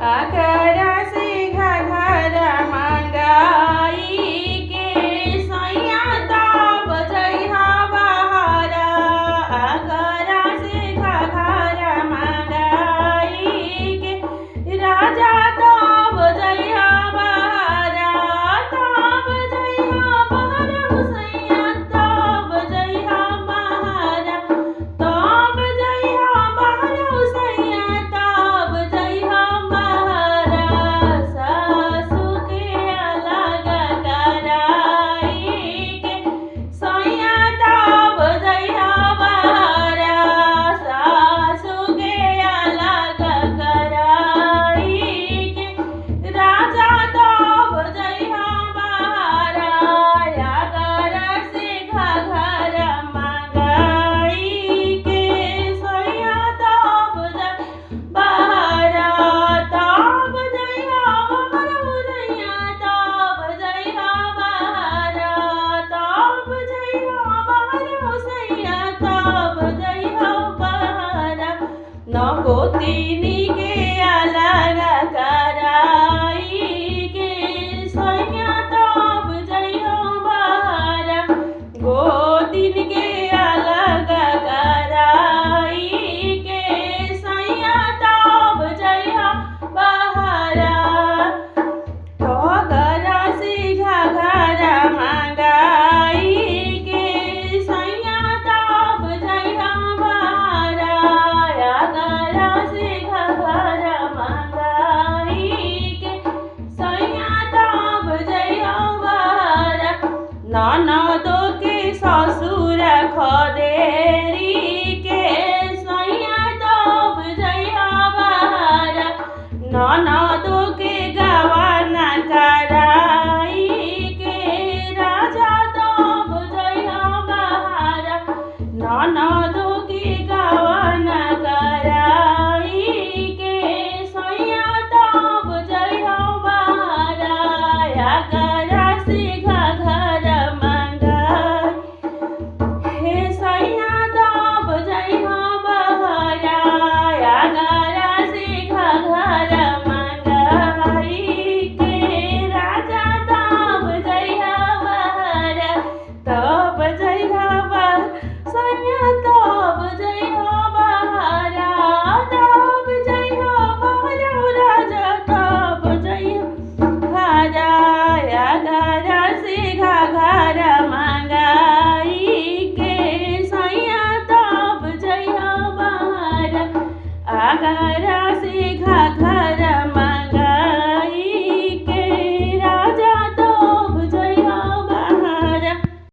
आगरा से घघरा मंगाई के सैया तब जइहा बहारा। आगरा से घघरा मंगाई के राजा तब जइहा बहारा। तब जइहा बहारा हो सैया तब जइहा बहारा। तब जइहा बहारा हो सैया तब जइहा बहारा। सासु के अलग कराई के सैया तब जइहा बहारा। सासु के अलग कराई के राजा तब जइहा बहारा। आगरा से घघरा मंगाई के सैया तब जइहा बहारा। तब जइहा बहारा हो सैया तब जइहा बहारा। तब जइहा बहारा हो सैया तब जइहा बहारा। नगोतिनी के अलग कराई के सैया तब जइहा बहारा। गोतिन के अलग कराई के सैया तब जइहा बहारा। आगरा से घघरा मंगाई के सैया तब जइहा बहारा। आगरा से घघरा मंगाई के सैया तब जइहा बहारा। ननदो के ससुर खदेरी के सैया तब जइहा बहारा। ननदो के